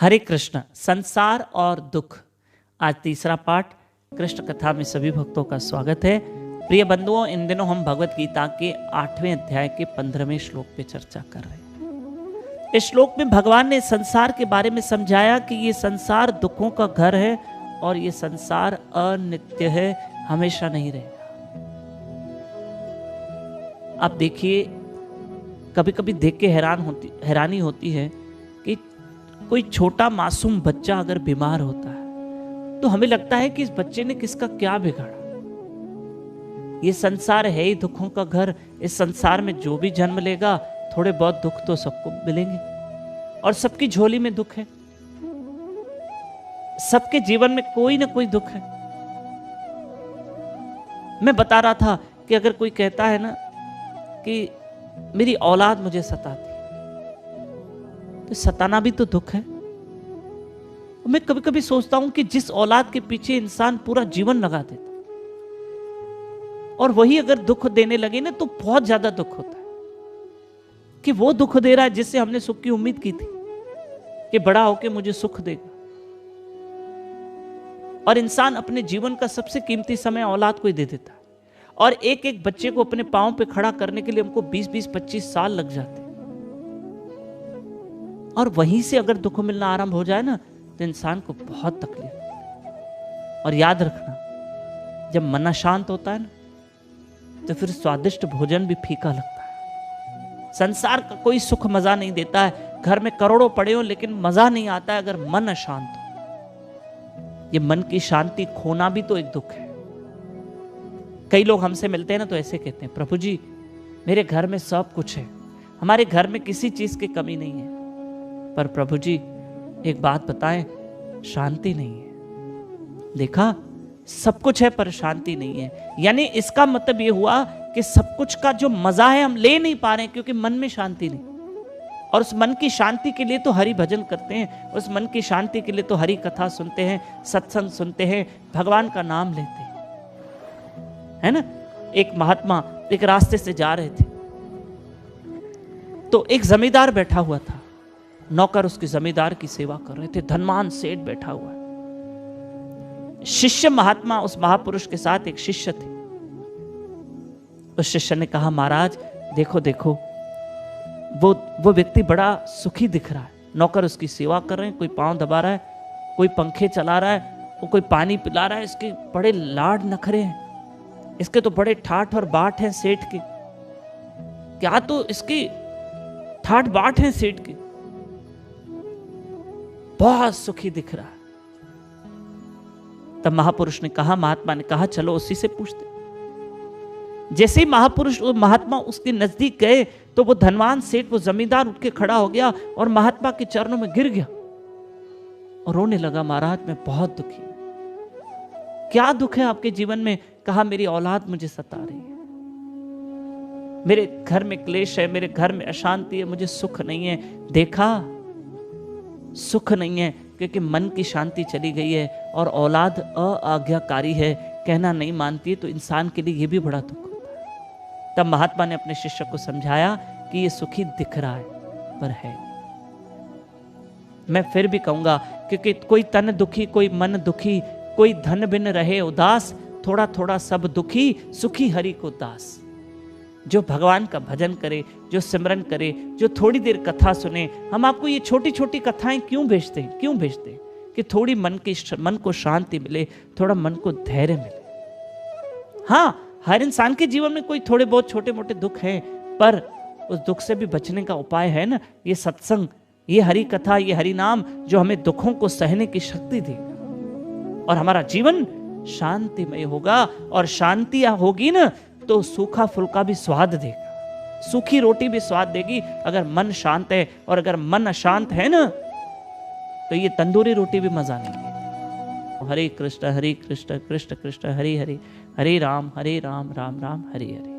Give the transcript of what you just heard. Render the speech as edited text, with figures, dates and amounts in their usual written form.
हरे कृष्ण। संसार और दुख, आज तीसरा पाठ। कृष्ण कथा में सभी भक्तों का स्वागत है। प्रिय बंधुओं, इन दिनों हम भगवत गीता के 8वें अध्याय के 15वें श्लोक पे चर्चा कर रहे हैं। इस श्लोक में भगवान ने संसार के बारे में समझाया कि ये संसार दुखों का घर है और ये संसार अनित्य है, हमेशा नहीं रहेगा। आप देखिए, कभी कभी देख के हैरानी होती है कि कोई छोटा मासूम बच्चा अगर बीमार होता है तो हमें लगता है कि इस बच्चे ने किसका क्या बिगाड़ा। ये संसार है ही दुखों का घर। इस संसार में जो भी जन्म लेगा थोड़े बहुत दुख तो सबको मिलेंगे और सबकी झोली में दुख है। सबके जीवन में कोई ना कोई दुख है। मैं बता रहा था कि अगर कोई कहता है ना कि मेरी औलाद मुझे सताती, तो सताना भी तो दुख है। मैं कभी कभी सोचता हूं कि जिस औलाद के पीछे इंसान पूरा जीवन लगा देता और वही अगर दुख देने लगे ना तो बहुत ज्यादा दुख होता है कि वो दुख दे रहा है जिससे हमने सुख की उम्मीद की थी कि बड़ा होके मुझे सुख देगा। और इंसान अपने जीवन का सबसे कीमती समय औलाद को ही दे देता है और एक एक बच्चे को अपने पांव पे खड़ा करने के लिए हमको 20-25 साल लग जाते हैं। और वहीं से अगर दुख मिलना आरंभ हो जाए ना तो इंसान को बहुत तकलीफ। और याद रखना, जब मन अशांत होता है ना तो फिर स्वादिष्ट भोजन भी फीका लगता है। संसार का कोई सुख मजा नहीं देता है। घर में करोड़ों पड़े हो लेकिन मजा नहीं आता है अगर मन अशांत हो। ये मन की शांति खोना भी तो एक दुख है। कई लोग हमसे मिलते हैं ना तो ऐसे कहते हैं, प्रभु जी मेरे घर में सब कुछ है, हमारे घर में किसी चीज की कमी नहीं है, पर प्रभु जी एक बात बताएं, शांति नहीं है। देखा, सब कुछ है पर शांति नहीं है। यानी इसका मतलब ये हुआ कि सब कुछ का जो मजा है हम ले नहीं पा रहे हैं क्योंकि मन में शांति नहीं। और उस मन की शांति के लिए तो हरि भजन करते हैं, उस मन की शांति के लिए तो हरि कथा सुनते हैं, सत्संग सुनते हैं, भगवान का नाम लेते हैं, है ना। एक महात्मा एक रास्ते से जा रहे थे तो एक जमींदार बैठा हुआ था। नौकर उसकी जमींदार की सेवा कर रहे थे। धनवान सेठ बैठा हुआ है। शिष्य महात्मा, उस महापुरुष के साथ एक शिष्य थे। उस शिष्य ने कहा, महाराज देखो देखो, वो व्यक्ति बड़ा सुखी दिख रहा है। नौकर उसकी सेवा कर रहे हैं, कोई पांव दबा रहा है, कोई पंखे चला रहा है, वो कोई पानी पिला रहा है। इसके बड़े लाड नखरे हैं, इसके तो बड़े ठाठ और बाट हैं सेठ के। क्या तो इसकी ठाठ बाट हैं सेठ के, बहुत सुखी दिख रहा है। तब महापुरुष ने कहा, महात्मा ने कहा, चलो उसी से पूछते। जैसे ही महात्मा उसके नजदीक गए तो वो धनवान सेठ, वो जमींदार उठ के खड़ा हो गया और महात्मा के चरणों में गिर गया और रोने लगा, महाराज मैं बहुत दुखी। क्या दुख है आपके जीवन में? कहा, मेरी औलाद मुझे सता रही है, मेरे घर में क्लेश है, मेरे घर में अशांति है, मुझे सुख नहीं है। देखा, सुख नहीं है क्योंकि मन की शांति चली गई है और औलाद अआज्ञाकारी है, कहना नहीं मानती है, तो इंसान के लिए यह भी बड़ा दुख होता है। तब महात्मा ने अपने शिष्य को समझाया कि ये सुखी दिख रहा है पर है। मैं फिर भी कहूंगा, क्योंकि कोई तन दुखी, कोई मन दुखी, कोई धन बिन रहे उदास, थोड़ा थोड़ा सब दुखी, सुखी हरि को दास। जो भगवान का भजन करे, जो सिमरन करे, जो थोड़ी देर कथा सुने। हम आपको ये छोटी छोटी कथाएं क्यों भेजते हैं? क्यों भेजते हैं? कि थोड़ी मन को शांति मिले, थोड़ा मन को धैर्य मिले। हाँ, हर इंसान के जीवन में कोई थोड़े बहुत छोटे मोटे दुख हैं, पर उस दुख से भी बचने का उपाय है ना, ये सत्संग, ये हरि कथा, ये हरि नाम, जो हमें दुखों को सहने की शक्ति देगा और हमारा जीवन शांतिमय होगा। और शांति होगी ना तो सूखा फुल्का भी स्वाद देगा, सूखी रोटी भी स्वाद देगी अगर मन शांत है। और अगर मन अशांत है ना तो ये तंदूरी रोटी भी मजा नहीं देगी। हरे कृष्ण कृष्ण कृष्ण हरे हरे, हरे राम राम राम हरे हरे।